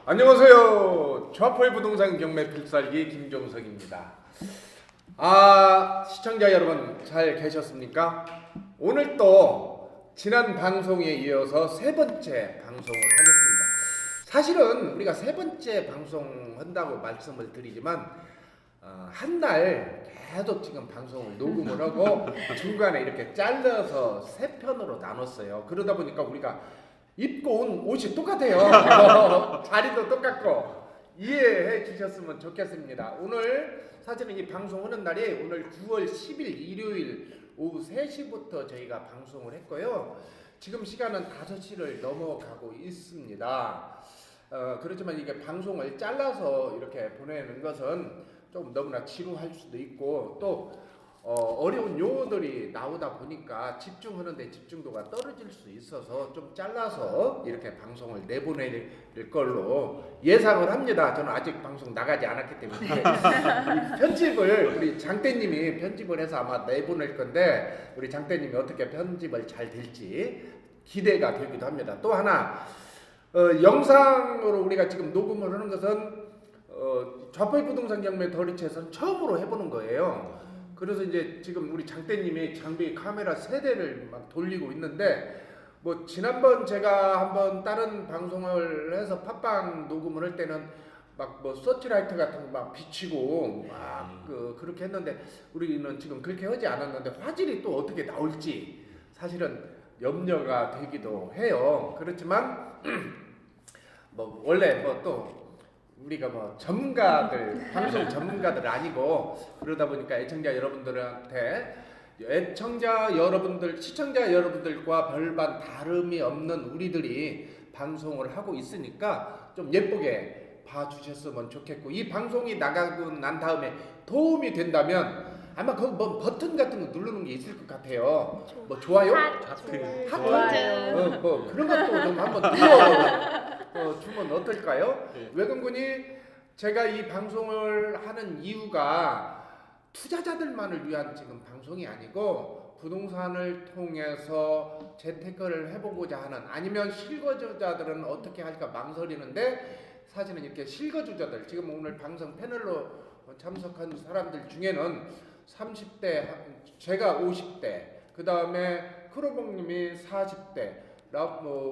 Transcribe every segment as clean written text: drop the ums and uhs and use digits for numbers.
안녕하세요. 좌포의 부동산 경매 필살기 김종석입니다. 시청자 여러분 잘 계셨습니까? 오늘 또 지난 방송에 이어서 세 번째 방송을 하겠습니다. 사실은 우리가 세 번째 방송 한다고 말씀을 드리지만 한 날 계속 지금 방송을 녹음을 하고 중간에 이렇게 잘라서 세 편으로 나눴어요. 그러다 보니까 우리가 입고 온 옷이 똑같아요. 자리도 똑같고 이해해 주셨으면 좋겠습니다. 오늘 사실은 이 방송하는 날이 오늘 9월 10일 일요일 오후 3시부터 저희가 방송을 했고요. 지금 시간은 5시를 넘어가고 있습니다. 그렇지만 이게 방송을 잘라서 이렇게 보내는 것은 좀 너무나 지루할 수도 있고 또 어려운 용어들이 나오다 보니까 집중하는데 집중도가 떨어질 수 있어서 좀 잘라서 이렇게 방송을 내보낼 걸로 예상을 합니다. 저는 아직 방송 나가지 않았기 때문에 편집을 우리 장대님이 편집을 해서 아마 내보낼 건데 우리 장대님이 어떻게 편집을 잘 될지 기대가 되기도 합니다. 또 하나 영상으로 우리가 지금 녹음을 하는 것은 좌포의 부동산 경매 더리치에서는 처음으로 해보는 거예요. 그래서 이제 지금 우리 장대님이 장비 카메라 3대를 막 돌리고 있는데 뭐 지난번 제가 한번 다른 방송을 해서 팟빵 녹음을 할 때는 막 뭐 서치라이트 같은 거 막 비치고 막 그렇게 했는데 우리는 지금 그렇게 하지 않았는데 화질이 또 어떻게 나올지 사실은 염려가 되기도 해요. 그렇지만 뭐 원래 뭐 또 우리가 뭐 전문가들 방송 전문가들 아니고 그러다 보니까 애청자 여러분들한테 시청자 여러분들과 별반 다름이 없는 우리들이 방송을 하고 있으니까 좀 예쁘게 봐주셨으면 좋겠고 이 방송이 나가고 난 다음에 도움이 된다면 아마 그 뭐 버튼 같은 거 누르는 게 있을 것 같아요. 뭐 좋아요? 하트? 뭐 그런 것도 좀 한번 눌러 주면 어떨까요? 네. 왜 그러니 제가 이 방송을 하는 이유가 투자자들만을 위한 지금 방송이 아니고 부동산을 통해서 재테크를 해보고자 하는 아니면 실거주자들은 어떻게 할까 망설이는데 사실은 이렇게 실거주자들 지금 오늘 방송 패널로 참석한 사람들 중에는 30대 제가 50대 그 다음에 크로봉님이 40대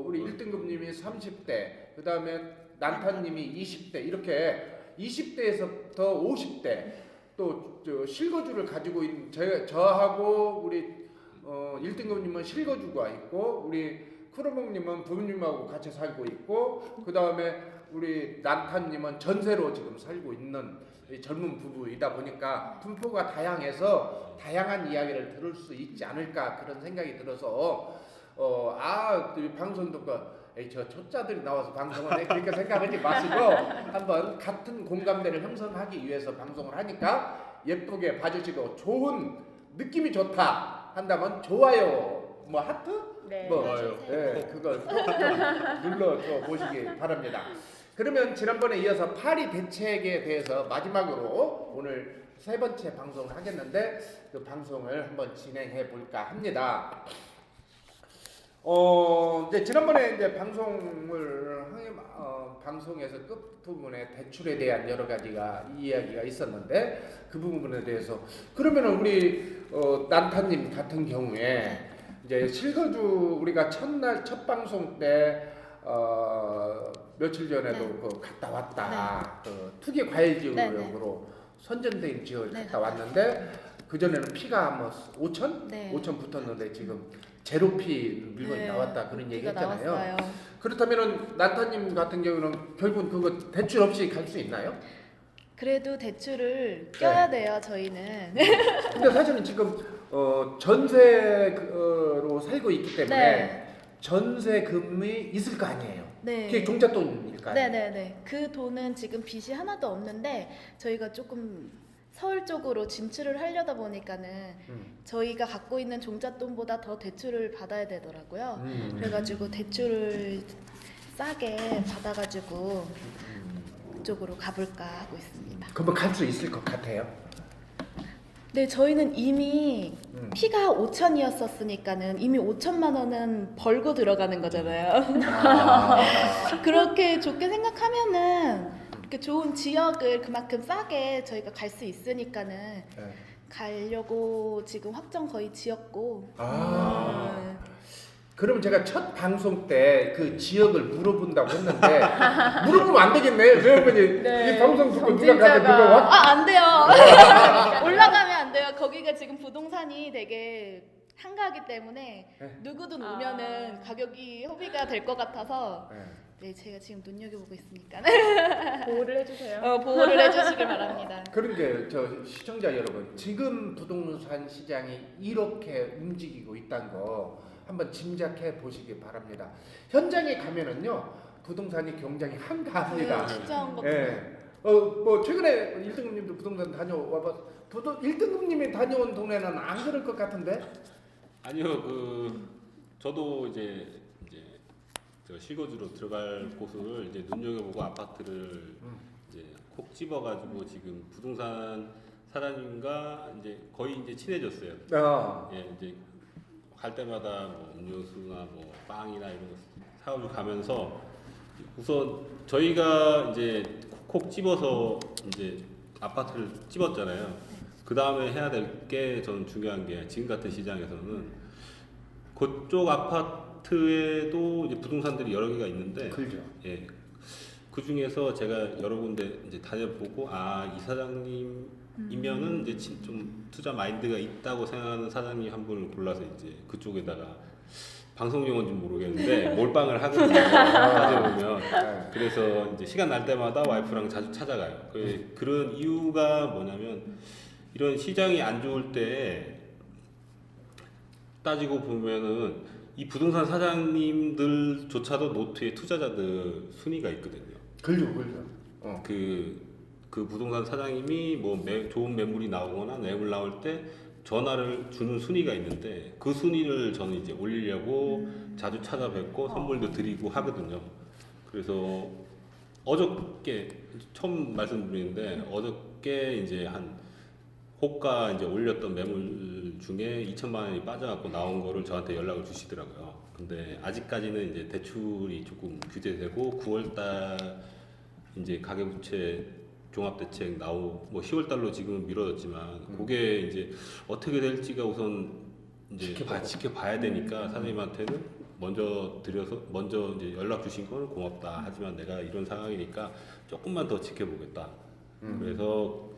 우리 1등급님이 30대 그 다음에 난타님이 20대 이렇게 20대에서부터 50대 또 실거주를 가지고 있는 저하고 우리 1등급님은 실거주가 있고 우리 크로봉님은 부모님하고 같이 살고 있고 그 다음에 우리 난타님은 전세로 지금 살고 있는 젊은 부부이다 보니까 분포가 다양해서 다양한 이야기를 들을 수 있지 않을까 그런 생각이 들어서 방송 듣고 저 초짜들이 나와서 방송을 해 그렇게 생각하지 마시고 한번 같은 공감대를 형성하기 위해서 방송을 하니까 예쁘게 봐주시고 좋은 느낌이 좋다 한다면 좋아요 뭐 하트 네, 좋아요. 그거 눌러줘 보시기 바랍니다. 그러면 지난번에 이어서 파리 대책에 대해서 마지막으로 오늘 세 번째 방송을 하겠는데 그 방송을 한번 진행해 볼까 합니다. 이제 지난번에 이제 방송에서 끝 부분에 대출에 대한 여러 가지가 이야기가 있었는데 그 부분에 대해서 그러면은 우리 난타님 같은 경우에 이제 실거주 우리가 첫 방송 때 며칠 전에도 갔다 왔다. 투기 과일 지역으로 선전된 지역을 갔다 왔는데 그 전에는 피가 뭐 5천 붙었는데 지금 제로피 물건이 나왔다 그런 얘기 했잖아요. 나왔어요. 그렇다면은 난타님 같은 경우는 결국 그거 대출 없이 갈 수 있나요? 그래도 대출을 껴야 돼요, 저희는. 근데 사실은 지금 전세로 살고 있기 때문에 전세금이 있을 거 아니에요. 네. 그게 종잣돈일까요? 네네네. 그 돈은 지금 빚이 하나도 없는데 저희가 조금 서울 쪽으로 진출을 하려다 보니까는 저희가 갖고 있는 종잣돈보다 더 대출을 받아야 되더라고요. 그래가지고 대출을 싸게 받아가지고 그쪽으로 가볼까 하고 있습니다. 그러면 갈 수 있을 것 같아요. 네, 저희는 이미 음. 피가 5천이었었으니까는 이미 5천만 원은 벌고 들어가는 거잖아요. 아. 그렇게 좋게 생각하면은 이렇게 좋은 지역을 그만큼 싸게 저희가 갈 수 있으니까는 네. 가려고 지금 확정 거의 지었고. 아. 그럼 제가 첫 방송 때 그 지역을 물어본다고 했는데 물어보면 안 되겠네. 왜냐면 네, 이 방송 듣고 누가 가서 경쟁자가- 그거 와? 아, 안 돼요. 올라가면 안 돼요. 거기가 지금 부동산이 되게 한가하기 때문에 네. 누구든 아. 오면은 가격이 협의가 될 것 같아서 네. 네, 제가 지금 눈여겨보고 있으니까 보호를 해주세요. 보호를 해주시길 바랍니다. 그런 게 저 시청자 여러분, 지금 부동산 시장이 이렇게 움직이고 있다는 거 한번 짐작해 보시기 바랍니다. 현장에 가면은요 부동산이 굉장히 한가합니다. 투자한 것 예. 뭐 최근에 1등급님도 부동산 다녀와봐. 1등급님이 다녀온 동네는 안 그럴 것 같은데? 아니요, 저도 이제 저 실거주로 들어갈 곳을 이제 눈여겨보고 아파트를 이제 콕 집어가지고 지금 부동산 사장님과 이제 거의 이제 친해졌어요. 예, 이제 갈 때마다 뭐 음료수나 뭐 빵이나 이런 거 사가지고 가면서 우선 저희가 이제 콕 집어서 이제 아파트를 집었잖아요. 그 다음에 해야 될 게 저는 중요한 게 지금 같은 시장에서는 그쪽 아파트에도 이제 부동산들이 여러 개가 있는데, 그죠. 예, 그 중에서 제가 여러 군데 이제 다녀보고 이 사장님이면은 이제 좀 투자 마인드가 있다고 생각하는 사장님 한 분을 골라서 이제 그쪽에다가 방송 용어인지 모르겠는데 몰빵을 하거든요. 다녀오면. 네. 그래서 이제 시간 날 때마다 와이프랑 자주 찾아가요. 그런 이유가 뭐냐면 이런 시장이 안 좋을 때 따지고 보면은 이 부동산 사장님들조차도 노트에 투자자들 순위가 있거든요. 그죠. 그 부동산 사장님이 뭐 좋은 매물이 나오거나 매물 나올 때 전화를 주는 순위가 있는데 그 순위를 저는 이제 올리려고 자주 찾아뵙고 선물도 드리고 하거든요. 그래서 어저께 처음 말씀드리는데 어저께 이제 한 호가 이제 올렸던 매물 중에 2천만 원이 빠져갖고 나온 거를 저한테 연락을 주시더라고요. 근데 아직까지는 이제 대출이 조금 규제되고 9월달 이제 가계부채 종합대책 뭐 10월달로 지금은 미뤄졌지만 그게 이제 어떻게 될지가 우선 이제 지켜봐야 되니까 사장님한테는 먼저 이제 연락 주신 거는 고맙다. 하지만 내가 이런 상황이니까 조금만 더 지켜보겠다. 그래서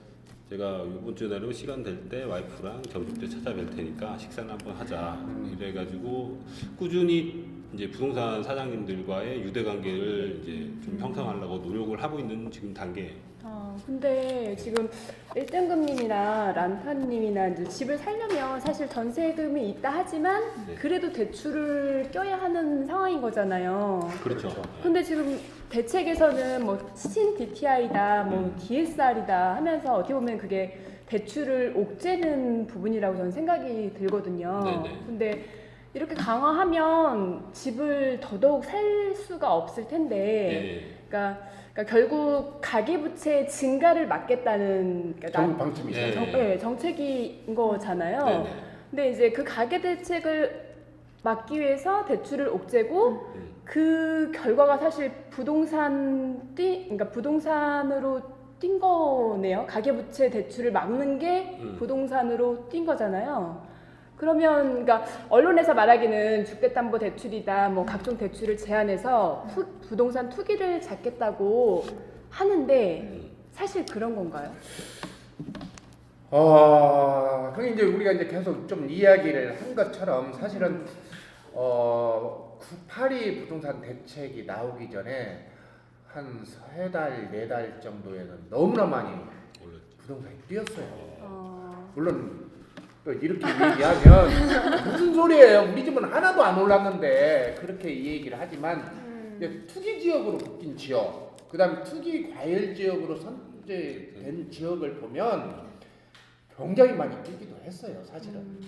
제가 이번 주 내로 시간 될 때 와이프랑 점심 때 찾아뵐 테니까 식사를 한번 하자. 이래가지고 꾸준히 이제 부동산 사장님들과의 유대 관계를 이제 좀 형성하려고 노력을 하고 있는 지금 단계예요. 근데 지금 1등급님이나 란타님이나 이제 집을 살려면 사실 전세금이 있다 하지만 네. 그래도 대출을 껴야 하는 상황인 거잖아요. 그렇죠. 근데 지금 대책에서는 뭐 신 DTI다, 뭐 DSR이다 하면서 어떻게 보면 그게 대출을 옥죄는 부분이라고 저는 생각이 들거든요. 네네. 근데 이렇게 강화하면 집을 더더욱 살 수가 없을 텐데, 네. 그러니까 결국 가계부채 증가를 막겠다는 정부 방침이죠. 네. 정책인 거잖아요. 네네. 근데 이제 그 가계 대책을 막기 위해서 대출을 옥죄고 그 결과가 사실 그러니까 부동산으로 뛴 거네요. 가계부채 대출을 막는 게 부동산으로 뛴 거잖아요. 그러면 그러니까 언론에서 말하기는 주택담보대출이다, 뭐 각종 대출을 제한해서 부동산 투기를 잡겠다고 하는데 사실 그런 건가요? 그게 이제 우리가 이제 계속 좀 이야기를 한 것처럼 사실은 982 부동산 대책이 나오기 전에 한 3달, 4달 정도에는 너무나 많이 부동산이 뛰었어요. 물론 또 이렇게 얘기하면 무슨 소리예요? 우리 집은 하나도 안 올랐는데 그렇게 얘기를 하지만 이제 투기 지역으로 바뀐 지역, 그다음에 투기 과열 지역으로 선제된 지역을 보면 굉장히 많이 뛰기도 했어요, 사실은.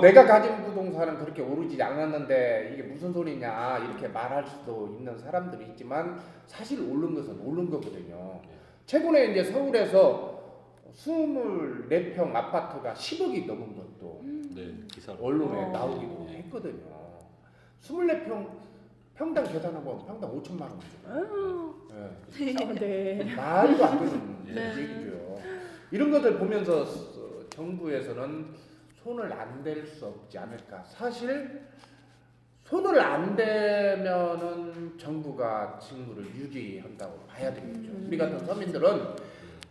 내가 가진 부동산은 그렇게 오르지 않았는데 이게 무슨 소리냐 이렇게 말할 수도 있는 사람들이 있지만 사실 오른 것은 오른 거거든요. 최근에 이제 서울에서 24평 아파트가 10억이 넘은 것도 네, 기사로. 언론에 나오기도 했거든요. 24평 평당 계산하고 평당 5천만 원이죠. 네. 말도 안 되는 네. 얘기죠. 이런 것을 보면서 정부에서는 손을 안 댈 수 없지 않을까. 사실 손을 안 대면은 정부가 직무를 유지한다고 봐야 되겠죠. 우리 같은 서민들은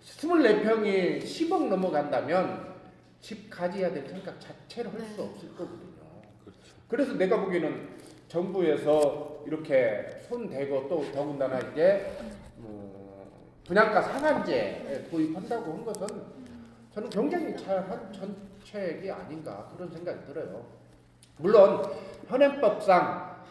24평이 10억 넘어간다면 집 가져야 될 생각 자체를 할 수 없을 거거든요. 그렇죠. 그래서 내가 보기에는 정부에서 이렇게 손 대고 또 더군다나 이제 분양가 상한제 도입한다고 한 것은 저는 굉장히 잘한 정책이 아닌가 그런 생각이 들어요. 물론 현행법상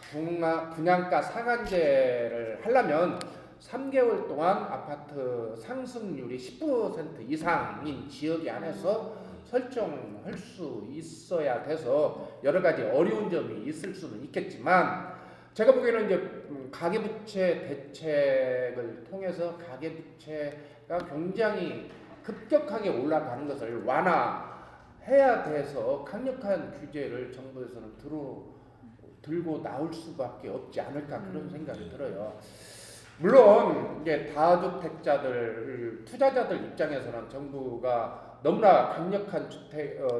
분양가 상한제를 하려면 3개월 동안 아파트 상승률이 10% 이상인 지역에 한해서 설정할 수 있어야 돼서 여러 가지 어려운 점이 있을 수는 있겠지만 제가 보기에는 이제 가계부채 대책을 통해서 가계부채가 굉장히 급격하게 올라가는 것을 완화해야 돼서 강력한 규제를 정부에서는 들고 나올 수밖에 없지 않을까 그런 생각이 들어요. 물론 이제 다주택자들 투자자들 입장에서는 정부가 너무나 강력한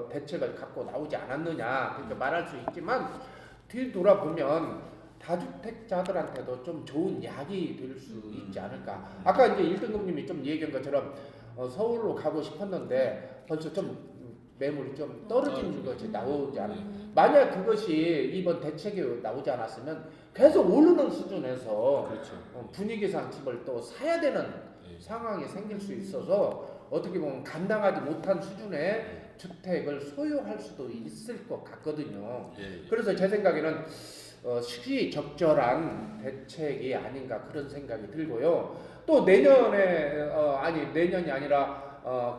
대책을 갖고 나오지 않았느냐 그렇게 말할 수 있지만 뒤돌아보면 다주택자들한테도 좀 좋은 약이 될 수 있지 않을까. 아까 이제 1등급님이 좀 얘기한 것처럼 서울로 가고 싶었는데 벌써 좀 매물이 좀 떨어지는 것이 나오지 않아요. 만약 그것이 이번 대책이 나오지 않았으면 계속 오르는 수준에서 그렇죠. 분위기상 집을 또 사야 되는 상황이 생길 수 있어서 어떻게 보면 감당하지 못한 수준의 주택을 소유할 수도 있을 것 같거든요. 그래서 제 생각에는 시기적절한 대책이 아닌가 그런 생각이 들고요. 또 내년에 내년이 아니라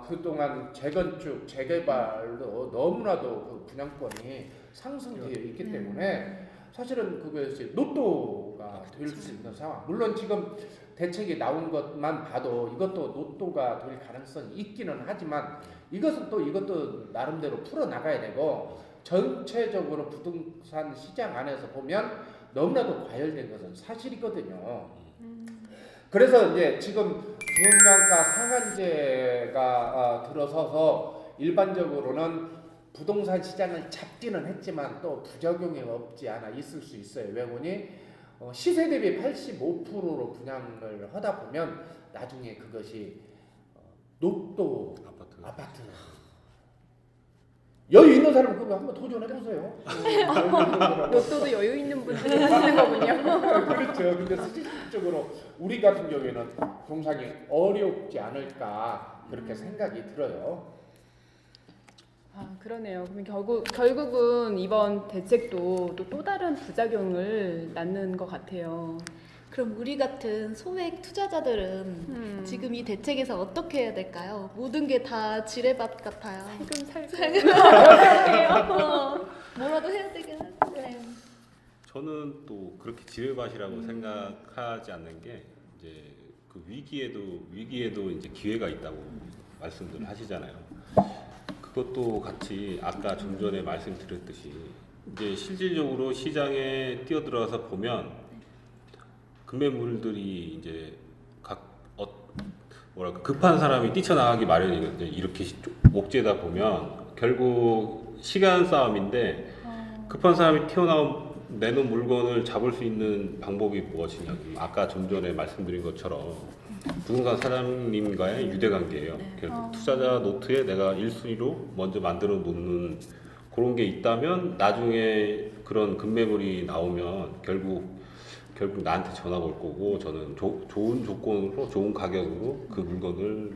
그동안 재건축, 재개발도 너무나도 그 분양권이 상승되어 있기 때문에 사실은 그것이 로또가 될 수 있는 상황. 물론 지금 대책이 나온 것만 봐도 이것도 로또가 될 가능성이 있기는 하지만 이것도 나름대로 풀어나가야 되고 전체적으로 부동산 시장 안에서 보면 너무나도 과열된 것은 사실이거든요. 그래서 이제 지금 분양가 상한제가 들어서서 일반적으로는 부동산 시장을 잡기는 했지만 또 부작용이 없지 않아 있을 수 있어요. 왜 보니 시세 대비 85%로 분양을 하다 보면 나중에 그것이 로또 아파트 여유 있는 사람은 그거 한번 도전해 보세요. 로또도 여유 있는 분들이 하시는 거군요. 그렇죠. 근데 실질적으로 우리 같은 경우에는 동상이 어렵지 않을까 그렇게 생각이 들어요. 그러네요. 그럼 결국은 이번 대책도 또 다른 부작용을 낳는 것 같아요. 그럼 우리 같은 소액 투자자들은 지금 이 대책에서 어떻게 해야 될까요? 모든 게 다 지뢰밭 같아요. 살금 뭐라도 해야 되긴 하는데. 저는 또 그렇게 지뢰밭이라고 생각하지 않는 게 이제 그 위기에도 이제 기회가 있다고 말씀들 하시잖아요. 그것도 같이 아까 좀 전에 말씀드렸듯이 이제 실질적으로 시장에 뛰어들어서 보면 금매물들이 이제 급한 사람이 뛰쳐나가기 마련이거든요. 이렇게 옥죄다 보면 결국 시간 싸움인데 급한 사람이 내놓은 물건을 잡을 수 있는 방법이 무엇이냐. 아까 좀 전에 말씀드린 것처럼 부동산 사장님과의 유대관계예요. 결국 투자자 노트에 내가 1순위로 먼저 만들어 놓는 그런 게 있다면 나중에 그런 급매물이 나오면 결국 나한테 전화가 올 거고 저는 좋은 조건으로 좋은 가격으로 그 물건을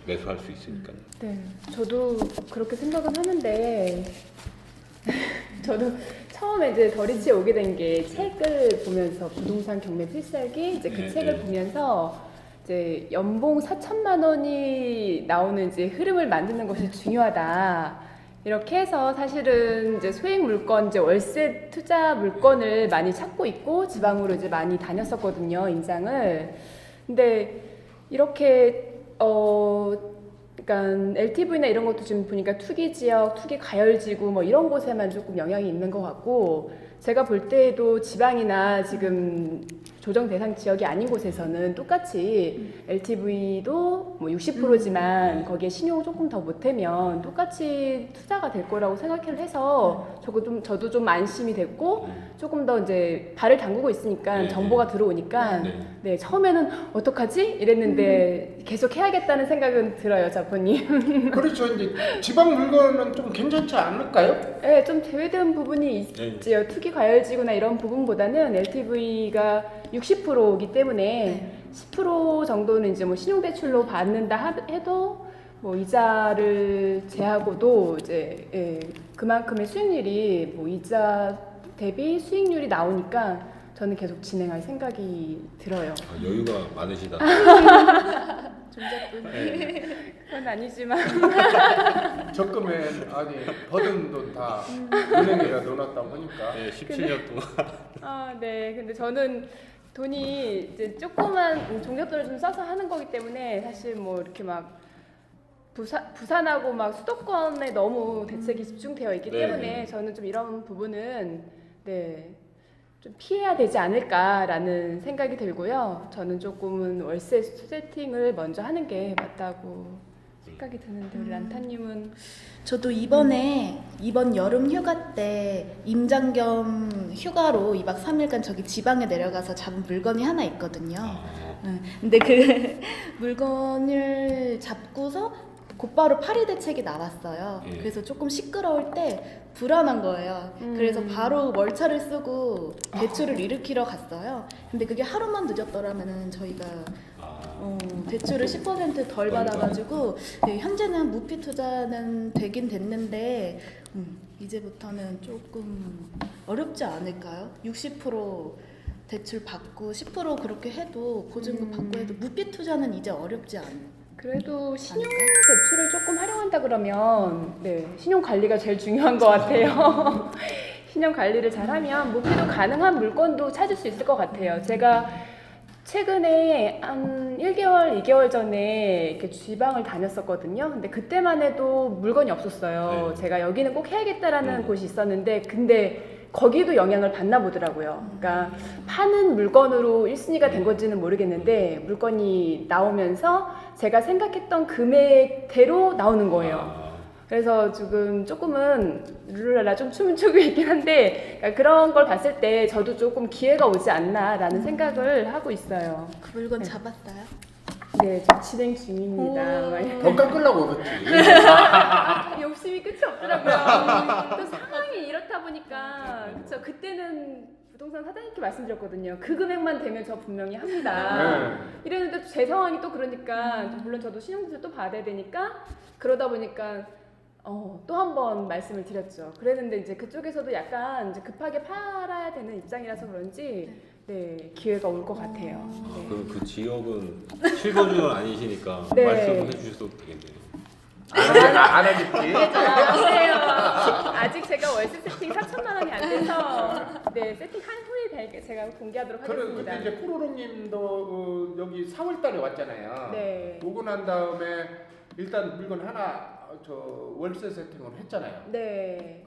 매수할 수 있으니까요. 네, 저도 그렇게 생각은 하는데 저도 처음에 이제 더리치에 오게 된 게 책을 보면서 부동산 경매 필살기 이제 그 책을 보면서 이제 연봉 4천만 원이 나오는 이제 흐름을 만드는 것이 중요하다. 이렇게 해서 사실은 이제 소액 물건, 이제 월세 투자 물건을 많이 찾고 있고 지방으로 이제 많이 다녔었거든요, 인장을. 근데 이렇게 그러니까 LTV나 이런 것도 지금 보니까 투기 지역, 투기 가열지구 뭐 이런 곳에만 조금 영향이 있는 것 같고, 제가 볼 때에도 지방이나 지금 조정 대상 지역이 아닌 곳에서는 똑같이 LTV도 뭐 60%지만 거기에 신용 조금 더 보태면 똑같이 투자가 될 거라고 생각을 해서 저도 좀 안심이 됐고, 조금 더 이제 발을 담그고 있으니까 네, 정보가 들어오니까 네. 네, 처음에는 어떡하지? 이랬는데 계속 해야겠다는 생각은 들어요, 자포님. 그렇죠. 이제 지방 물건은 좀 괜찮지 않을까요? 네, 좀 제외된 부분이 있지요. 투기 과열지구나 이런 부분보다는 LTV가 60%이기 때문에 10% 정도는 이제 뭐 신용대출로 받는다 해도 뭐 이자를 제하고도 이제 예, 그만큼의 수익률이 뭐 이자 대비 수익률이 나오니까 저는 계속 진행할 생각이 들어요. 아, 여유가 많으시다. 종잣돈이. 그건 아니지만 적금에 아니 버든 돈 다 은행에다 넣어놨다고 하니까. 네, 17년 동안. 아, 네. 근데 저는 돈이 이제 조그만 종잣돈을 좀 써서 하는 거기 때문에 사실 뭐 이렇게 막 부산하고 막 수도권에 너무 대책이 집중되어 있기 네, 때문에 네. 저는 좀 이런 부분은 네. 좀 피해야 되지 않을까라는 생각이 들고요. 저는 조금은 월세 세팅을 먼저 하는 게 맞다고 생각이 드는데 우리 란타님은 저도 이번 여름 휴가 때 임장 겸 휴가로 2박 3일간 저기 지방에 내려가서 잡은 물건이 하나 있거든요. 네. 근데 그 물건을 잡고서 곧바로 파리 대책이 나왔어요. 예. 그래서 조금 시끄러울 때 불안한 거예요. 그래서 바로 월차를 쓰고 대출을 일으키러 갔어요. 근데 그게 하루만 늦었더라면은 저희가 대출을 10%덜 받아가지고 네, 현재는 무피 투자는 되긴 됐는데 이제부터는 조금 어렵지 않을까요? 60% 대출 받고 10% 그렇게 해도 보증금 받고 해도 무피 투자는 이제 어렵지 않을까요? 그래도 신용 대출을 조금 활용한다 그러면 네, 신용 관리가 제일 중요한 것 같아요. 신용 관리를 잘하면 무피도 가능한 물건도 찾을 수 있을 것 같아요. 제가 최근에 한 1개월, 2개월 전에 이렇게 지방을 다녔었거든요. 근데 그때만 해도 물건이 없었어요. 네. 제가 여기는 꼭 해야겠다라는 곳이 있었는데, 근데 거기도 영향을 받나 보더라고요. 그러니까 파는 물건으로 1순위가 된 건지는 모르겠는데 물건이 나오면서 제가 생각했던 금액대로 나오는 거예요. 그래서 지금 조금은 룰루랄라 좀 춤은 추고 있긴 한데, 그러니까 그런 걸 봤을 때 저도 조금 기회가 오지 않나라는 생각을 하고 있어요. 그 물건 잡았어요? 네, 좀 진행 중입니다. 더 깎으려고 그랬지. 욕심이 끝이 없더라고요. 또 상황이 이렇다 보니까 그쵸. 그때는 부동산 사장님께 말씀드렸거든요. 그 금액만 되면 저 분명히 합니다. 이랬는데 또 제 상황이 또 그러니까 물론 저도 신용대출 또 받아야 되니까 그러다 보니까 또 한 번 말씀을 드렸죠. 그랬는데 이제 그쪽에서도 약간 이제 급하게 팔아야 되는 입장이라서 그런지 네 기회가 올 것 같아요. 네. 그럼 그 지역은 실거주는 아니시니까 네. 말씀해 주셔도 되겠네요. 안 하겠지. 안돼요. 아직 제가 월세 세팅 4천만 원이 안 돼서 네 세팅한 후에 제가 공개하도록 하겠습니다. 그때 이제 코로롱님도 여기 4월달에 왔잖아요. 네. 오고 난 다음에 일단 물건 하나 월세 세팅을 했잖아요. 네.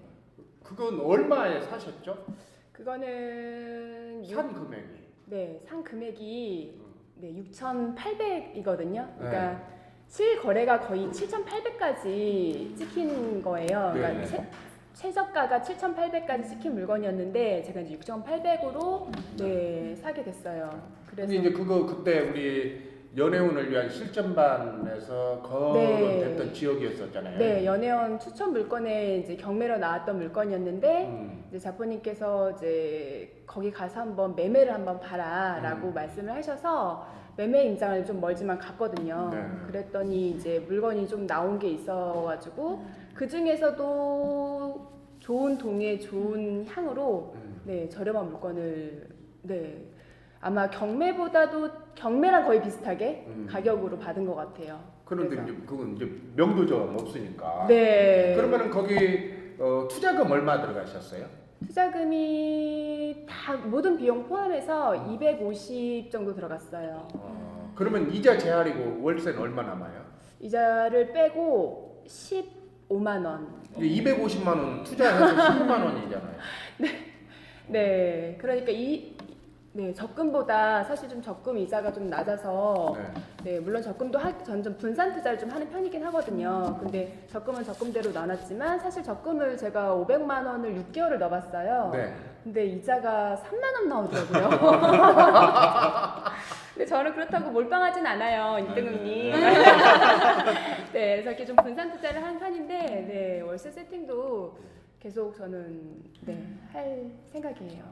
그건 얼마에 사셨죠? 그거는 산 금액이. 네, 산 금액이 네, 6,800이거든요. 그러니까 네. 실거래가 거의 7,800까지 찍힌 거예요. 그러니까 네. 최저가가 7,800까지 찍힌 물건이었는데 제가 이제 6,800으로 네, 사게 됐어요. 그래서 근데 이제 그때 우리 연애운을 위한 실전반에서 거론됐던 지역이었었잖아요. 네, 연애원 추천 물건에 이제 경매로 나왔던 물건이었는데 이제 자포님께서 이제 거기 가서 한번 매매를 한번 봐라라고 말씀을 하셔서 매매 임장을 좀 멀지만 갔거든요. 네. 그랬더니 이제 물건이 좀 나온 게 있어가지고 그 중에서도 좋은 동에 좋은 향으로 네 저렴한 물건을 네 아마 경매랑 거의 비슷하게 가격으로 받은 것 같아요. 그런데 그래서. 이제 그건 이제 명도점 없으니까. 네. 그러면은 거기 투자금 얼마 들어가셨어요? 투자금이 다 모든 비용 포함해서 250 정도 들어갔어요. 그러면 이자 제할이고 월세는 얼마 남아요? 이자를 빼고 15만 원. 250만 원 투자해서 10만 원이잖아요. 네, 그러니까 네, 적금보다 사실 좀 적금 이자가 좀 낮아서 네, 물론 적금도 전 좀 분산 투자를 좀 하는 편이긴 하거든요. 근데 적금은 적금대로 나눴지만 사실 적금을 제가 500만 원을 6개월을 넣어봤어요. 네. 근데 이자가 3만 원 나오더라고요. 근데 저는 그렇다고 몰빵하진 않아요, 이등급님. 네, 그래서 이렇게 좀 분산 투자를 하는 편인데, 네, 월세 세팅도 계속 저는 할 생각이에요.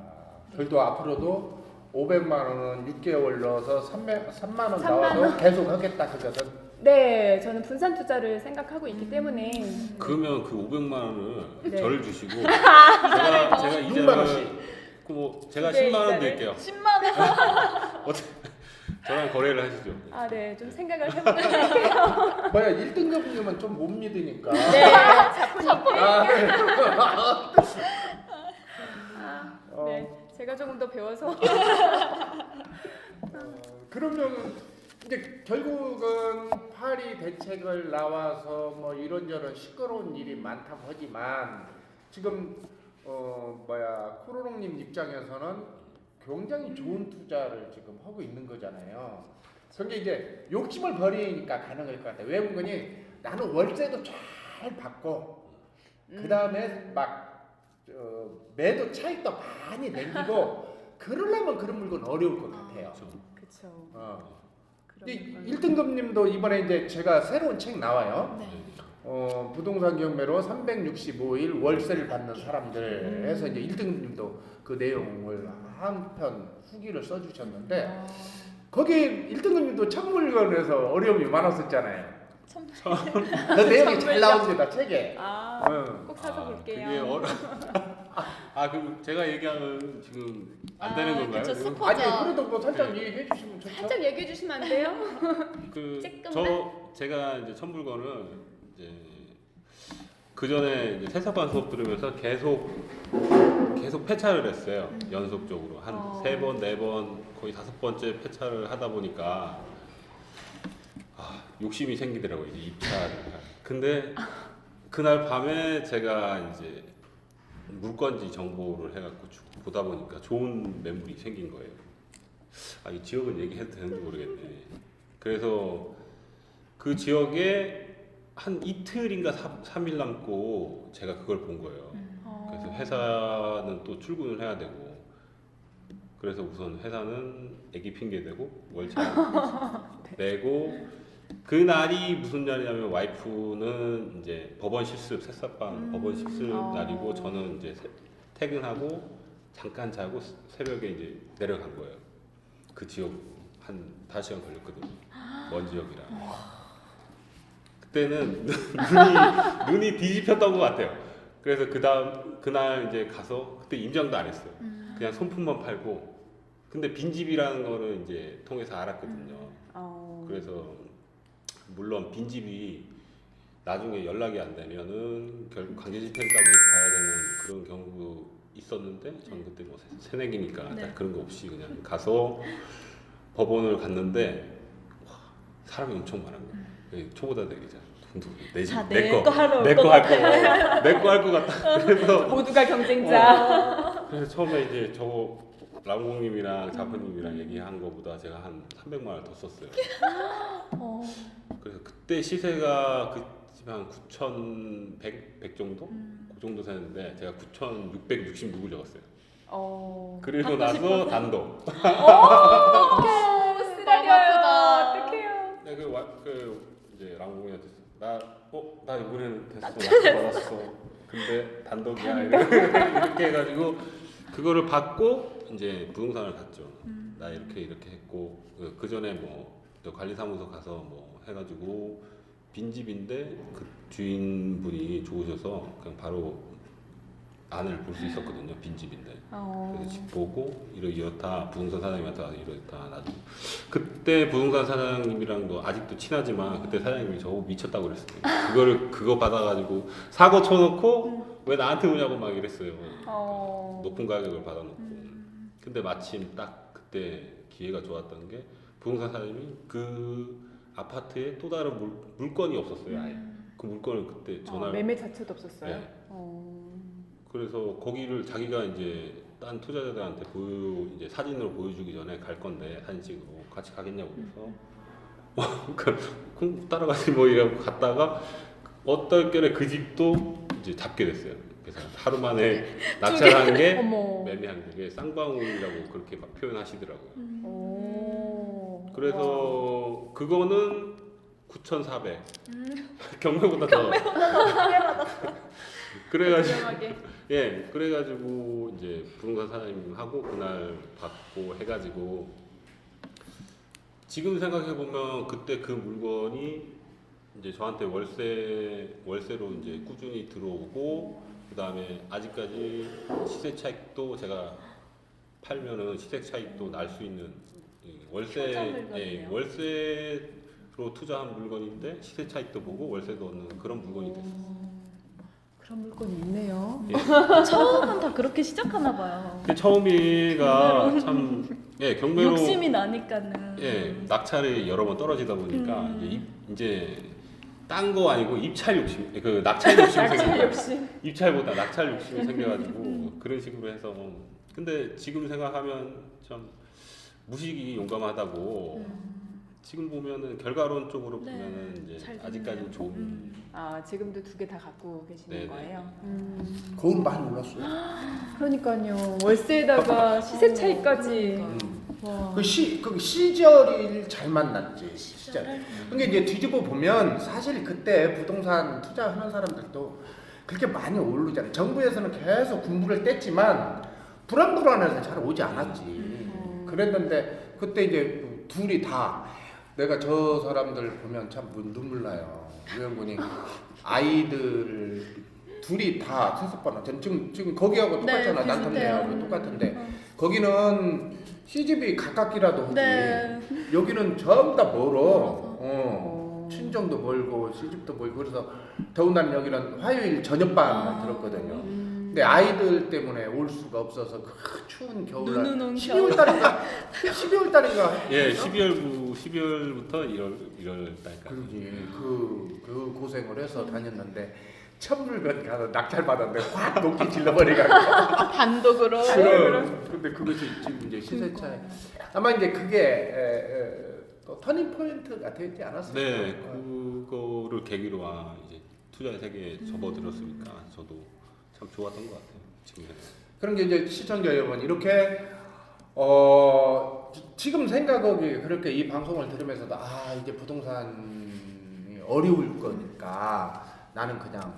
저희도 앞으로도 500만 원은 6개월 넣어서 3만 원 3만 나와도 원. 계속 하겠다 그거든. 네, 저는 분산 투자를 생각하고 있기 때문에. 그러면 그 500만 원을 네. 저를 주시고 제가 6만 이자를 원씩. 뭐 제가 네, 10만 원 이자를? 드릴게요. 10만 원. 저랑 거래를 하시죠. 아, 네, 좀 생각을 해보도록 할게요. 뭐야 1등급이면 좀 못 믿으니까. 네, 자꾸님. 네, 제가 조금 더 배워서. 그러면 이제 결국은 파리 대책을 나와서 뭐 이런저런 시끄러운 일이 많다고 하지만 지금 코로롱님 입장에서는 굉장히 좋은 투자를 지금 하고 있는 거잖아요. 그게 이제 욕심을 버리니까 가능할 것 같아요. 왜 그러니 나는 월세도 잘 받고 그 다음에 막 매도 차익도 많이 남기고 그러려면 그런 물건 어려울 것 같아요. 그쵸. 근데 1등급님도 이번에 이제 제가 새로운 책 나와요. 네. 부동산 경매로 365일 월세를 받는 사람들 해서 이제 1등급님도 그 내용을 한 편 후기를 써주셨는데 거기 1등급님도 천물건에서 어려움이 많았었잖아요. 그 내용이 잘 나옵니다 책에. 꼭 사서 볼게요. 그게 그럼 제가 얘기하면 지금 안 되는 건가요? 그쵸, 지금? 스포죠. 아니 그래도 뭐 살짝 얘기해 주시면 좋죠. 살짝 얘기해 주시면 안 돼요? 제가 이제 천물건은 이제 그 전에 세사반 수업 들으면서 계속 폐차를 했어요. 연속적으로 한 3번, 4번, 거의 5번째 폐차를 하다 보니까 욕심이 생기더라고요. 이제 입차를. 근데 그날 밤에 제가 이제 물건지 정보를 해갖고 쭉 보다 보니까 좋은 매물이 생긴 거예요. 이 지역은 얘기해도 되는지 모르겠네. 그래서 그 지역에 한 이틀인가 3일 남고 제가 그걸 본 거예요. 그래서 회사는 또 출근을 해야 되고 그래서 우선 회사는 애기 핑계 대고 월차 내고 그 날이 무슨 날이냐면 와이프는 이제 법원 실습 새싹방 법원 실습 날이고 저는 이제 퇴근하고 잠깐 자고 새벽에 이제 내려간 거예요. 그 지역 한 5시간 걸렸거든요. 먼 지역이라. 그때는 눈이 뒤집혔던 것 같아요. 그래서 그날 이제 가서 그때 임장도 안 했어요. 그냥 손품만 팔고. 근데 빈집이라는 거는 이제 통해서 알았거든요. 그래서 물론 빈집이 나중에 연락이 안 되면은 결국 강제집행까지 가야 되는 그런 경우도 있었는데 저는 그때 뭐 새내기니까 네. 그런 거 없이 그냥 가서 법원을 갔는데 사람이 엄청 많은 거예요. 초보자 대기자. 내거 할 거 같다. 그래서 모두가 경쟁자. 그래서 처음에 이제 저 라공님이랑 자포님이랑 얘기한 거보다 제가 한 300만 원 더 썼어요. 그래서 그때 시세가 한 9,100 정도? 그 정도 샀는데 제가 9,666을 적었어요. 그리고 나서 단독. 쓰라려요. 어떡해요. 네, 이제 랑공이한테 나 이번에는 됐어. 받았어. 근데 단독이야. 이렇게 해가지고 그거를 받고 이제 부동산을 갔죠. 나 이렇게 했고 그 전에 뭐 관리사무소 가서 뭐 해가지고 빈집인데 그 주인분이 좋으셔서 그냥 바로 안을 볼 수 있었거든요. 빈집인데. 그래서 집 보고 이렇다 부동산 사장님한테 와서 이렇다 나중에 그때 부동산 사장님이랑도 아직도 친하지만 그때 사장님이 저거 미쳤다고 그랬어요. 그거 받아가지고 사고 쳐놓고 왜 나한테 오냐고 막 이랬어요. 높은 가격을 받아놓고 근데 마침 딱 그때 기회가 좋았던 게 부동산 사장님이 그 아파트에 또 다른 물건이 없었어요. 아예 그 물건을 그때 전화를 매매 자체도 없었어요. 네. 그래서 거기를 자기가 이제 딴 투자자들한테 이제 사진으로 보여주기 전에 갈 건데 사진 찍으러 같이 가겠냐고 그래서 그 따라가지 뭐 이러고 갔다가 어떨결에 그 집도 이제 잡게 됐어요. 그래서 하루 만에 낙찰한 게 어머. 매매한 게 쌍방울이라고 그렇게 막 표현하시더라고요. 오. 그래서 그거는 9,400. 경매보다 더. 그래가지고 저렴하게. 예, 그래가지고 이제 부동산 사장님하고 그날 받고 해가지고 지금 생각해 보면 그때 그 물건이 이제 저한테 월세로 이제 꾸준히 들어오고 그 다음에 아직까지 시세 차익도 제가 팔면은 시세 차익도 날 수 있는 이 물건이네요. 월세로 투자한 물건인데 시세 차익도 보고 월세도 얻는 그런 물건이 됐어요. 그런 물건이 있네요. 처음은 다 그렇게 시작하나 봐요. 근데 처음에가 참 경매로 욕심이 나니까는. 낙찰이 여러 번 떨어지다 보니까 이제 딴 거 아니고 입찰 욕심, 그 낙찰 욕심이 생긴 거예요. 입찰보다 낙찰 욕심이 생겨가지고 그런 식으로 해서 근데 지금 생각하면 참 무식이 용감하다고 지금 보면은 결과론적으로 네, 보면은 이제 잘 아직까지는 됐네요. 좋은 지금도 2개 다 갖고 계시는 네네. 거예요. 거울 많이 올랐어요. 그러니까요. 월세에다가 시세 차이까지. 와. 그 시절이 잘 만났지. 시절. 근데 이제 뒤집어 보면 사실 그때 부동산 투자하는 사람들도 그렇게 많이 오르잖아요. 정부에서는 계속 군부를 뗐지만 불안해서 잘 오지 않았지. 그랬는데 그때 이제 둘이 다 내가 저 사람들 보면 참 눈물 나요. 우영군이 아이들 둘이 다 세습번호 지금 거기하고 똑같잖아. 네, 난탐내하고 비슷해요. 똑같은데 거기는 시집이 가깝기라도 하지. 네. 여기는 전부 다 멀어. 멀어서. 친정도 멀고 시집도 멀고 그래서 더군다나 여기는 화요일 저녁반만 들었거든요. 근데 아이들 때문에 올 수가 없어서 그 추운 겨울날 눈은 온 12월 달인가 12월부터 1월 달까지. 그러지 그 고생을 해서 다녔는데 첫 물건 가서 낙찰 받았는데 확 높게 질러버리가지고 단독으로. 근데 그것이 지금 이제 시세 차이 아마 이제 그게 또 터닝 포인트가 되지 않았을까? 네, 그거를 계기로 이제 투자의 세계에 접어들었으니까 저도 참 좋았던 것 같아요. 지금. 그런 게 이제 시청자 여러분 이렇게 지금 생각하기 그렇게 이 방송을 들으면서도 이제 부동산이 어려울 거니까 나는 그냥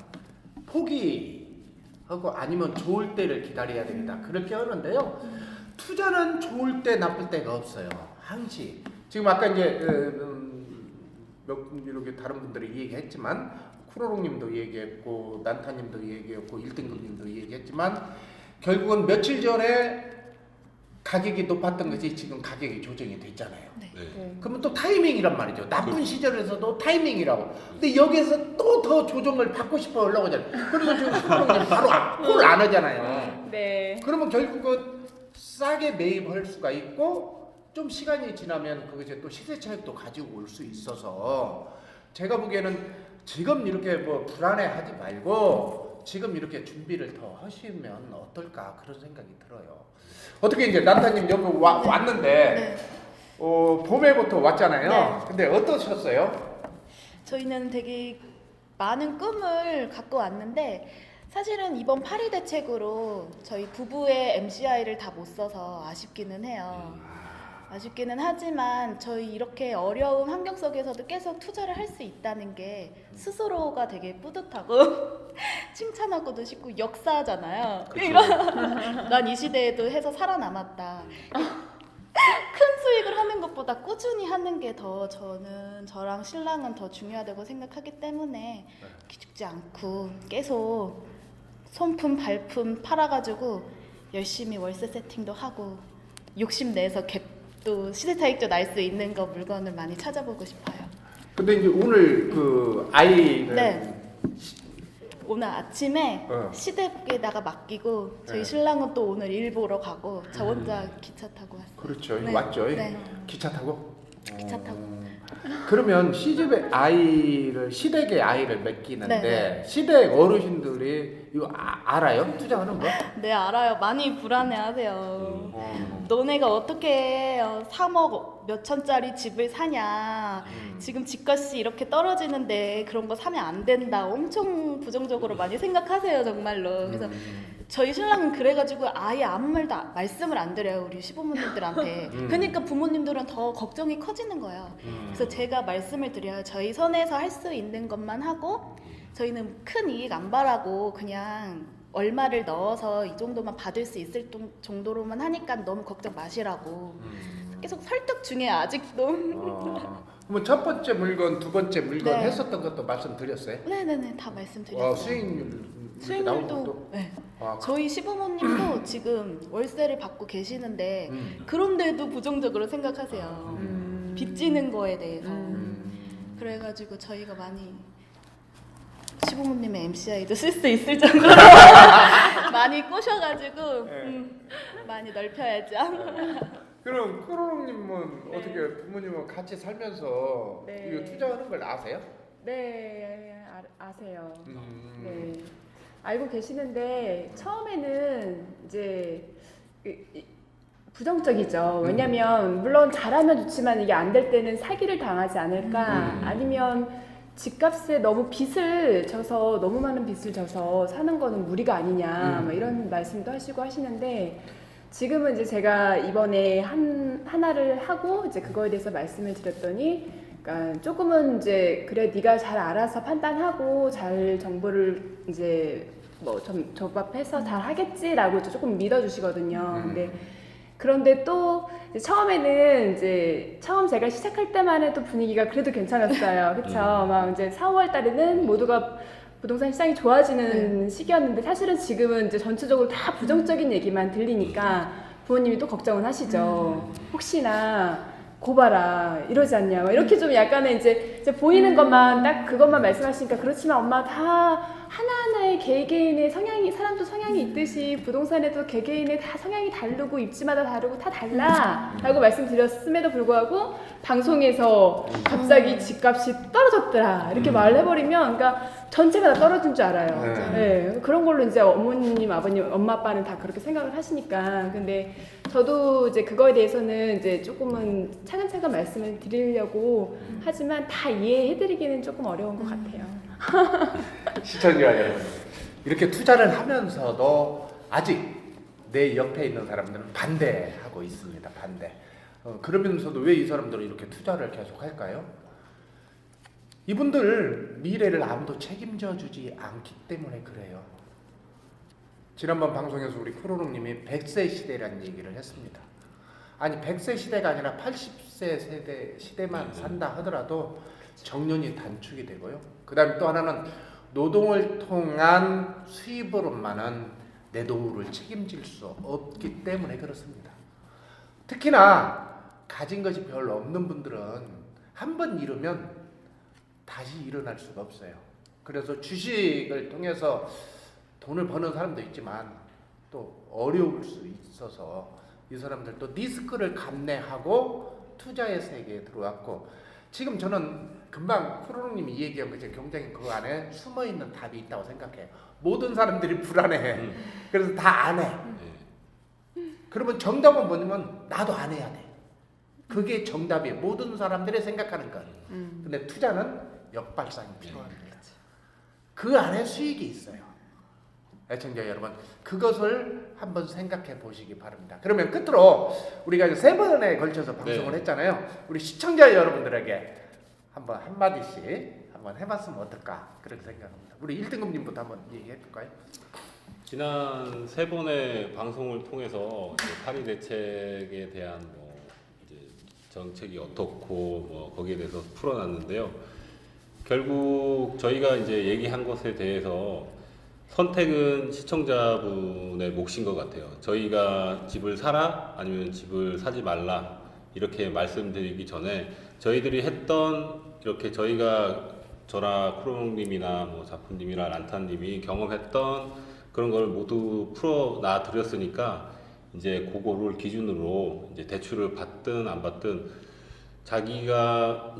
포기하고 아니면 좋을 때를 기다려야 되겠다 그렇게 하는데요. 투자는 좋을 때 나쁠 때가 없어요. 항시 지금 아까 이제 이렇게 다른 분들이 얘기했지만 쿠로롱님도 얘기했고 난타님도 얘기했고 1등급님도 얘기했지만 결국은 며칠 전에 가격이 높았던 것이 지금 가격이 조정이 됐잖아요. 네. 그러면 또 타이밍이란 말이죠. 나쁜 시절에서도 타이밍이라고. 근데 여기에서 또 더 조정을 받고 싶어 올라오잖아요. 그래서 지금 쿠로롱님 바로 콜 안 하잖아요. 네. 그러면 결국은 싸게 매입할 수가 있고 좀 시간이 지나면 그것이 또 시세 차익도 가지고 올 수 있어서 제가 보기에는 지금 이렇게 뭐 불안해하지 말고 지금 이렇게 준비를 더 하시면 어떨까 그런 생각이 들어요. 어떻게 이제 난타님 여기 왔는데 네. 봄에부터 왔잖아요. 네. 근데 어떠셨어요? 저희는 되게 많은 꿈을 갖고 왔는데 사실은 이번 파리 대책으로 저희 부부의 MCI를 다 못 써서 아쉽기는 해요. 아쉽기는 하지만 저희 이렇게 어려운 환경 속에서도 계속 투자를 할 수 있다는 게 스스로가 되게 뿌듯하고 칭찬하고도 싶고 역사잖아요. 난 이 시대에도 해서 살아남았다. 큰 수익을 하는 것보다 꾸준히 하는 게 더 저랑 신랑은 더 중요하다고 생각하기 때문에 기죽지 않고 계속 손품 발품 팔아가지고 열심히 월세 세팅도 하고 욕심내서 또 시세 차익도 날 수 있는 거 물건을 많이 찾아보고 싶어요. 근데 이제 오늘 그 아이는 네. 오늘 아침에 어. 시댁에다가 맡기고 저희 네. 신랑은 또 오늘 일 보러 가고 저 혼자 기차 타고 왔어요. 그렇죠. 네. 왔죠. 네. 기차 타고? 기차 타고. 그러면 시집의 아이를 시댁의 아이를 맡기는데 네. 시댁 어르신들이 이거 알아요? 투자하는 거? 네, 알아요. 많이 불안해하세요. 너네가 어떻게 3억 몇 천짜리 집을 사냐. 지금 집값이 이렇게 떨어지는데 그런 거 사면 안 된다. 엄청 부정적으로 많이 생각하세요, 정말로. 그래서 저희 신랑은 그래가지고 아예 아무 말도 말씀을 안 드려요, 우리 시부모님들한테. 그러니까 부모님들은 더 걱정이 커지는 거예요. 그래서 제가 말씀을 드려요. 저희 선에서 할 수 있는 것만 하고 저희는 큰 이익 안 바라고 그냥 얼마를 넣어서 이 정도만 받을 수 있을 정도로만 하니까 너무 걱정 마시라고 계속 설득 중에 아직도. 그러면 첫 번째 물건, 두 번째 물건 네. 했었던 것도 말씀드렸어요? 네네네, 다 말씀드렸어요. 수익률 이렇게 나온 것도? 수익률도 네. 아, 저희 시부모님도 지금 월세를 받고 계시는데 그런데도 부정적으로 생각하세요. 빚지는 거에 대해서. 그래가지고 저희가 많이 시부모님의 MCI도 쓸 수 있을 정도로 많이 꼬셔가지고 많이 넓혀야죠. 그럼 크로롱님은 네. 어떻게 부모님하고 같이 살면서 네. 이거 투자하는 걸 아세요? 네, 아세요. 음. 네, 알고 계시는데 처음에는 이제 부정적이죠. 왜냐면 물론 잘하면 좋지만 이게 안 될 때는 사기를 당하지 않을까, 아니면 집값에 너무 빚을 져서 너무 많은 빚을 져서 사는 거는 무리가 아니냐, 뭐 이런 말씀도 하시고 하시는데, 지금은 이제 제가 이번에 하나를 하고 이제 그거에 대해서 말씀을 드렸더니, 그러니까 조금은 이제 그래 네가 잘 알아서 판단하고 잘 정보를 이제 뭐 접합해서 잘 하겠지라고 조금 믿어주시거든요. 근데 그런데 또 이제 처음에는 이제 처음 제가 시작할 때만 해도 분위기가 그래도 괜찮았어요. 그쵸? 막 이제 4월 달에는 모두가 부동산 시장이 좋아지는 시기였는데 사실은 지금은 이제 전체적으로 다 부정적인 얘기만 들리니까 부모님이 또 걱정을 하시죠. 혹시나 고봐라 이러지 않냐 막 이렇게 좀 약간의 이제 보이는 것만 딱 그것만 말씀하시니까, 그렇지만 엄마 다 하나하나의 개개인의 성향이, 사람도 성향이 있듯이 부동산에도 개개인의 다 성향이 다르고 입지마다 다르고 다 달라 라고 말씀드렸음에도 불구하고 방송에서 갑자기 집값이 떨어졌더라 이렇게 말을 해버리면, 그러니까 전체가 다 떨어진 줄 알아요. 네, 그런 걸로 이제 어머님, 아버님, 엄마, 아빠는 다 그렇게 생각을 하시니까. 근데 저도 이제 그거에 대해서는 이제 조금은 차근차근 말씀을 드리려고 하지만 다 이해해드리기는 조금 어려운 것 같아요. 시청자 여러분, 이렇게 투자를 하면서도 아직 내 옆에 있는 사람들은 반대하고 있습니다. 반대. 그러면서도 왜 이 사람들은 이렇게 투자를 계속 할까요? 이분들 미래를 아무도 책임져 주지 않기 때문에 그래요. 지난번 방송에서 우리 크로롱님이 100세 시대라는 얘기를 했습니다. 아니 100세 시대가 아니라 80세 시대만 산다 하더라도 정년이 단축이 되고요. 그 다음에 또 하나는 노동을 통한 수입으로만은 내 노후를 책임질 수 없기 때문에 그렇습니다. 특히나 가진 것이 별로 없는 분들은 한 번 잃으면 다시 일어날 수가 없어요. 그래서 주식을 통해서 돈을 버는 사람도 있지만 또 어려울 수 있어서 이 사람들도 리스크를 감내하고 투자의 세계에 들어왔고, 지금 저는 금방 크로롱님이 얘기한 것처럼 굉장히 그 안에 숨어있는 답이 있다고 생각해요. 모든 사람들이 불안해. 그래서 다 안 해. 그러면 정답은 뭐냐면 나도 안 해야 돼. 그게 정답이에요. 모든 사람들이 생각하는 것. 근데 투자는 역발상이 필요합니다. 그 안에 수익이 있어요. 애청자 여러분, 그것을 한번 생각해 보시기 바랍니다. 그러면 끝으로 우리가 이제 3번에 걸쳐서 방송을 했잖아요. 우리 시청자 여러분들에게 한번 한마디씩 한번 해봤으면 어떨까 그렇게 생각합니다. 우리 1등급님부터 한번 얘기해 볼까요? 지난 3번의 방송을 통해서 이제 파리 대책에 대한 뭐 이제 정책이 어떻고 뭐 거기에 대해서 풀어놨는데요. 결국 저희가 이제 얘기한 것에 대해서 선택은 시청자분의 몫인 것 같아요. 저희가 집을 사라 아니면 집을 사지 말라 이렇게 말씀드리기 전에 저희들이 했던, 이렇게 저희가 저나 크로롱님이나 뭐 자프님이나 란타님이 경험했던 그런 걸 모두 풀어놔 드렸으니까 이제 그거를 기준으로 이제 대출을 받든 안 받든 자기가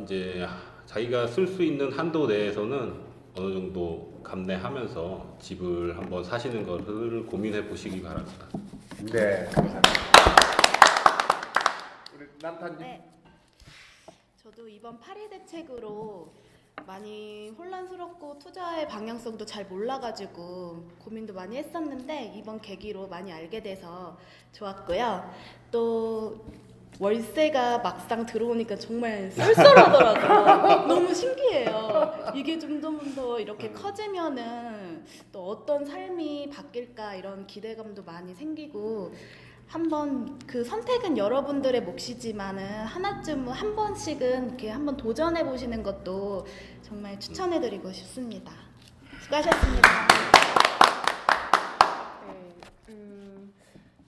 쓸 수 있는 한도 내에서는 어느 정도 감내하면서 집을 한번 사시는 것을 고민해 보시기 바랍니다. 네, 감사합니다. 우리 남탄님. 네. 저도 이번 파리 대책으로 많이 혼란스럽고 투자의 방향성도 잘 몰라가지고 고민도 많이 했었는데 이번 계기로 많이 알게 돼서 좋았고요. 또 월세가 막상 들어오니까 정말 쏠쏠하더라고요. 너무 신기해요. 이게 좀 더 이렇게 커지면은 또 어떤 삶이 바뀔까 이런 기대감도 많이 생기고 한번 그 선택은 여러분들의 몫이지만은 하나쯤은 한 번씩은 이렇게 한번 도전해 보시는 것도 정말 추천해드리고 싶습니다. 수고하셨습니다. 네,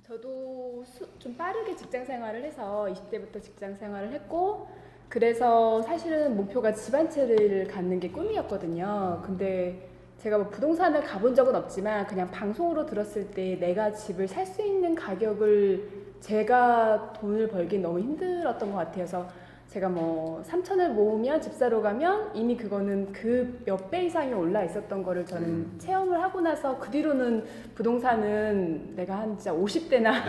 저도 좀 빠르게 직장 생활을 해서 20대부터 직장 생활을 했고 그래서 사실은 목표가 집 한 채를 갖는 게 꿈이었거든요. 근데 제가 뭐 부동산을 가본 적은 없지만 그냥 방송으로 들었을 때 내가 집을 살 수 있는 가격을 제가 돈을 벌긴 너무 힘들었던 것 같아서 제가 뭐 3천을 모으면 집 사러 가면 이미 그거는 그 몇 배 이상이 올라 있었던 거를 저는 체험을 하고 나서 그 뒤로는 부동산은 내가 한 진짜 50대나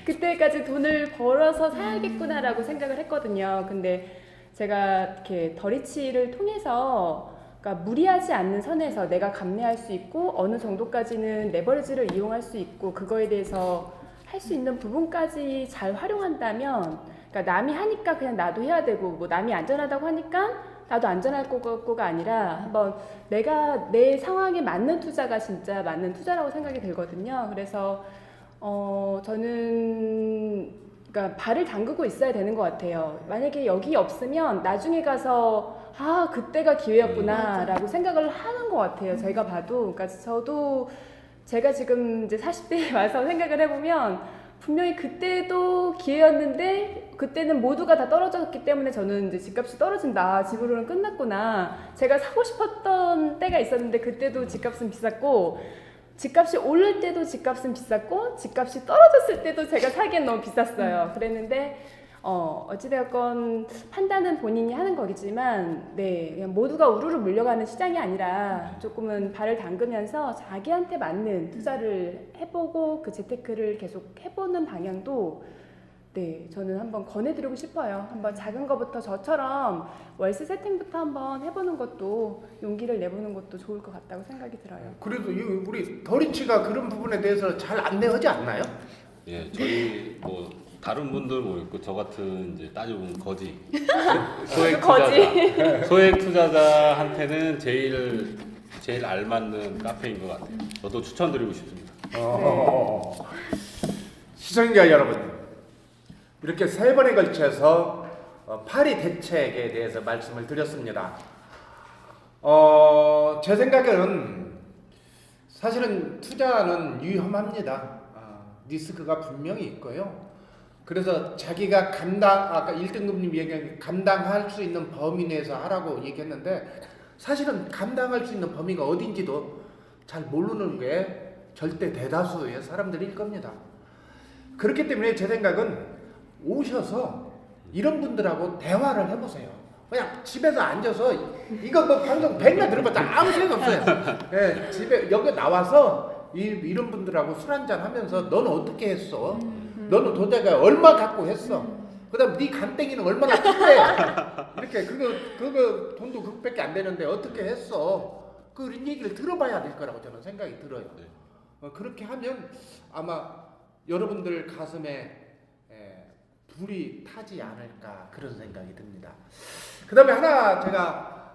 그때까지 돈을 벌어서 사야겠구나라고 생각을 했거든요. 근데 제가 이렇게 더리치를 통해서 그러니까 무리하지 않는 선에서 내가 감내할 수 있고 어느 정도까지는 레버리지를 이용할 수 있고 그거에 대해서 할 수 있는 부분까지 잘 활용한다면 그러니까 남이 하니까 그냥 나도 해야 되고 뭐 남이 안전하다고 하니까 나도 안전할 거가 아니라 한번 내가 내 상황에 맞는 투자가 진짜 맞는 투자라고 생각이 들거든요. 그래서 저는 그러니까 발을 담그고 있어야 되는 것 같아요. 만약에 여기 없으면 나중에 가서 그때가 기회였구나라고 생각을 하는 것 같아요. 제가 봐도. 그러니까 저도 제가 지금 이제 40대에 와서 생각을 해보면 분명히 그때도 기회였는데 그때는 모두가 다 떨어졌기 때문에 저는 이제 집값이 떨어진다. 집으로는 끝났구나. 제가 사고 싶었던 때가 있었는데 그때도 집값은 비쌌고 집값이 오를 때도 집값은 비쌌고 집값이 떨어졌을 때도 제가 사기엔 너무 비쌌어요. 그랬는데 어찌되었건 판단은 본인이 하는 거겠지만 네, 그냥 모두가 우르르 물려가는 시장이 아니라 조금은 발을 담그면서 자기한테 맞는 투자를 해보고 그 재테크를 계속 해보는 방향도 네, 저는 한번 권해드리고 싶어요. 한번 작은 거부터 저처럼 월세 세팅부터 한번 해보는 것도 용기를 내보는 것도 좋을 것 같다고 생각이 들어요. 그래도 우리 더리치가 그런 부분에 대해서 잘 안내하지 않나요? 예, 저희 뭐 다른 분들 뭐 있고 저 같은 이제 따져보면 거지 소액 투자자한테는 제일 알맞는 카페인 것 같아요. 저도 추천드리고 싶습니다. 시청자 여러분, 이렇게 3번에 걸쳐서 파리 대책에 대해서 말씀을 드렸습니다. 제 생각에는 사실은 투자는 위험합니다. 리스크가 분명히 있고요. 그래서 자기가 아까 1등급님 얘기한 감당할 수 있는 범위 내에서 하라고 얘기했는데 사실은 감당할 수 있는 범위가 어딘지도 잘 모르는 게 절대 대다수의 사람들일 겁니다. 그렇기 때문에 제 생각은 오셔서 이런 분들하고 대화를 해보세요. 그냥 집에서 앉아서 이거 뭐 방송 100년 들어봤자 아무 소용 없어요. 예, 집에 여기 나와서 이런 분들하고 술 한잔 하면서 너는 어떻게 했어? 너는 도대체 얼마 갖고 했어? 그다음 네 간땡이는 얼마나 큰데? 이렇게 그거 돈도 그것밖에 안 되는데 어떻게 했어? 그런 얘기를 들어봐야 될 거라고 저는 생각이 들어요. 그렇게 하면 아마 여러분들 가슴에 불이 타지 않을까 그런 생각이 듭니다. 그다음에 하나 제가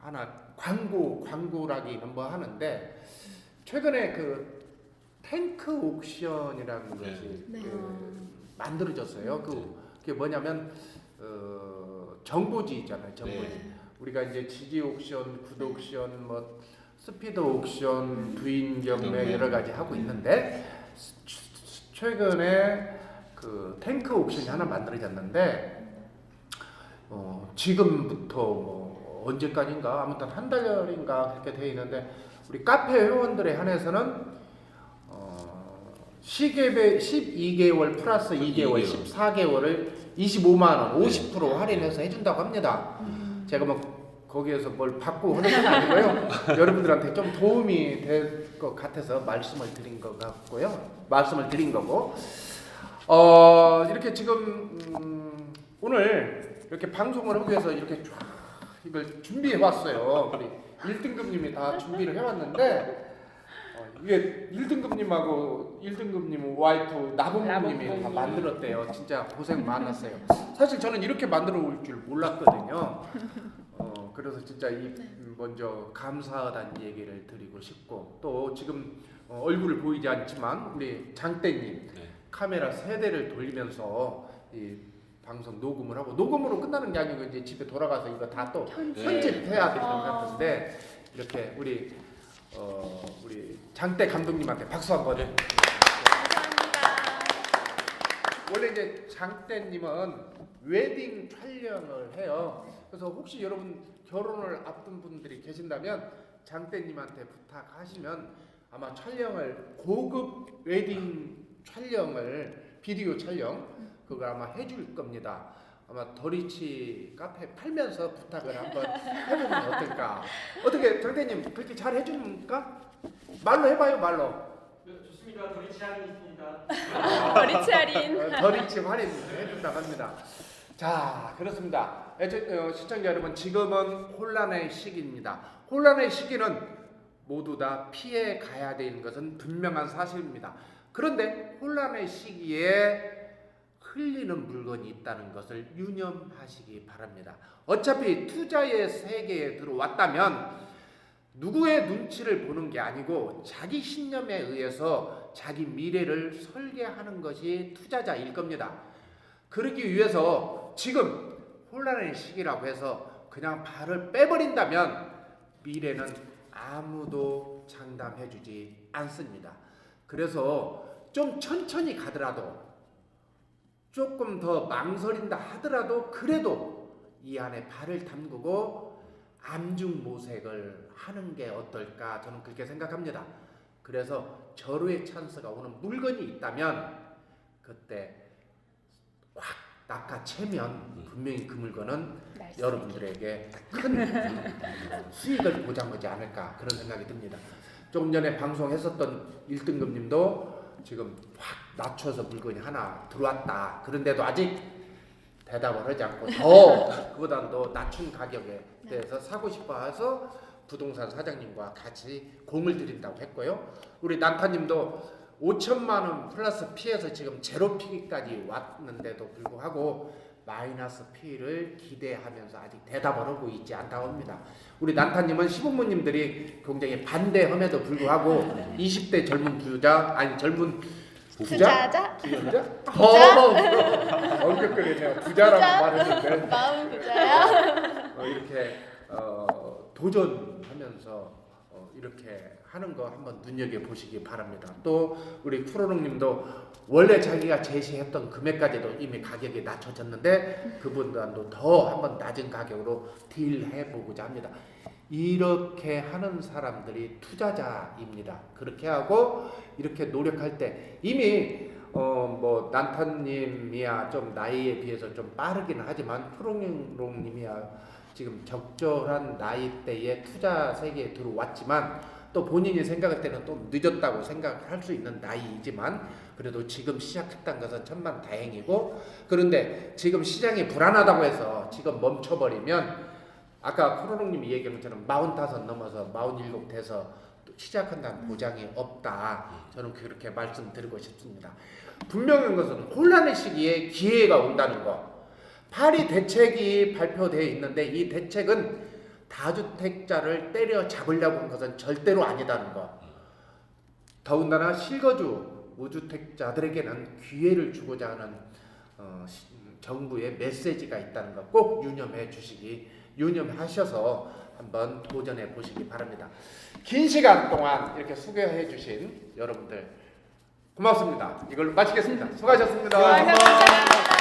하나 광고라기는 뭐 하는데 최근에 그 탱크 옥션이라는 것이 네. 만들어졌어요. 그게 뭐냐면 정보지 있잖아요. 정보지. 네. 우리가 이제 지지 옥션, 구독 옥션, 뭐 스피드 옥션, 부인 경매 여러 가지 하고 있는데 최근에 그 탱크 옥션이 하나 만들어졌는데 지금부터 뭐 언제까지인가 아무튼 한 달인가 그렇게 돼 있는데 우리 카페 회원들에 한해서는 시계배 12개월 플러스 2개월 14개월을 25만 원, 50% 할인해서 해준다고 합니다. 제가 뭐 거기에서 뭘 받고 하는 건 아니고요. 여러분들한테 좀 도움이 될 것 같아서 말씀을 드린 것 같고요. 말씀을 드린 거고, 이렇게 지금 오늘 이렇게 방송을 하기 위해서 이렇게 쫙 이걸 준비해 왔어요. 우리 1등급님이 다 준비를 해왔는데 이게 1등급님하고 1등급님 와이프 나봉님이 다 만들었대요. 진짜 고생 많았어요. 사실 저는 이렇게 만들어 올 줄 몰랐거든요. 그래서 진짜 먼저 감사하다는 얘기를 드리고 싶고, 또 지금 얼굴을 보이지 않지만 우리 장대님 카메라 3대를 돌리면서 이 방송 녹음을 하고, 녹음으로 끝나는 게 아니고 이제 집에 돌아가서 이거 다 또 편집해야 될 것 같은데, 이렇게 우리 장대 감독님한테 박수 한번. 감사합니다. 원래 이제 장대님은 웨딩 촬영을 해요. 그래서 혹시 여러분 결혼을 앞둔 분들이 계신다면 장대님한테 부탁하시면 아마 촬영을, 고급 웨딩 촬영을, 비디오 촬영 그걸 아마 해줄 겁니다. 아마 더리치 카페 팔면서 부탁을 한번 해보면 어떨까? 어떻게 장대님 그렇게 잘 해줍니까? 말로 해봐요, 말로. 네, 좋습니다. 더리치 할인 있습니다. 더리치 할인. 더리치 할인 해준다고 합니다. 자, 그렇습니다. 시청자 여러분, 지금은 혼란의 시기입니다. 혼란의 시기는 모두 다 피해 가야 되는 것은 분명한 사실입니다. 그런데 혼란의 시기에 흘리는 물건이 있다는 것을 유념하시기 바랍니다. 어차피 투자의 세계에 들어왔다면 누구의 눈치를 보는 게 아니고 자기 신념에 의해서 자기 미래를 설계하는 것이 투자자일 겁니다. 그러기 위해서 지금 혼란의 시기라고 해서 그냥 발을 빼버린다면 미래는 아무도 장담해주지 않습니다. 그래서 좀 천천히 가더라도, 조금 더 망설인다 하더라도, 그래도 이 안에 발을 담그고 암중모색을 하는 게 어떨까, 저는 그렇게 생각합니다. 그래서 절호의 찬스가 오는 물건이 있다면 그때 확 낚아채면 분명히 그 물건은 여러분들에게 큰 수익을 보장하지 않을까, 그런 생각이 듭니다. 조금 전에 방송했었던 1등급님도 지금 확 낮춰서 물건이 하나 들어왔다. 그런데도 아직 대답을 하지 않고 더 그보다는 더 낮춘 가격에 대해서 사고 싶어 해서 부동산 사장님과 같이 공을 들인다고 했고요. 우리 난타님도 5천만 원 플러스 피해서 지금 제로 피까지 왔는데도 불구하고 마이너스 피를 기대하면서 아직 대답을 하고 있지 않다고 합니다. 우리 난타님은 시부모님들이 굉장히 반대함에도 불구하고 20대 젊은 부자, 아니 젊은 투자자? 부자? 얼격거리네요. 부자라고 말했는데 마음 부자야? 이렇게 도전하면서 이렇게 하는 거 한번 눈여겨 보시기 바랍니다. 또 우리 쿠로롱님도 원래 자기가 제시했던 금액까지도 이미 가격이 낮춰졌는데 그분들도 더 한번 낮은 가격으로 딜해 보고자 합니다. 이렇게 하는 사람들이 투자자입니다. 그렇게 하고 이렇게 노력할 때 이미 뭐 난타님이야 좀 나이에 비해서 좀 빠르기는 하지만 쿠로롱님이야 지금 적절한 나이대에 투자 세계에 들어왔지만 또 본인이 생각할 때는 또 늦었다고 생각할 수 있는 나이이지만 그래도 지금 시작했다는 것은 천만다행이고, 그런데 지금 시장이 불안하다고 해서 지금 멈춰버리면 아까 쿠로롱님이 얘기한 것처럼 45 넘어서 47 돼서 시작한다는 보장이 없다. 저는 그렇게 말씀드리고 싶습니다. 분명한 것은 혼란의 시기에 기회가 온다는 거. 파리 대책이 발표되어 있는데 이 대책은 다주택자를 때려잡으려고 한 것은 절대로 아니다는 거. 더군다나 실거주 무주택자들에게는 기회를 주고자 하는 정부의 메시지가 있다는 거 꼭 유념하셔서 한번 도전해 보시기 바랍니다. 긴 시간 동안 이렇게 수고해 주신 여러분들 고맙습니다. 이걸로 마치겠습니다. 수고하셨습니다. 감사합니다.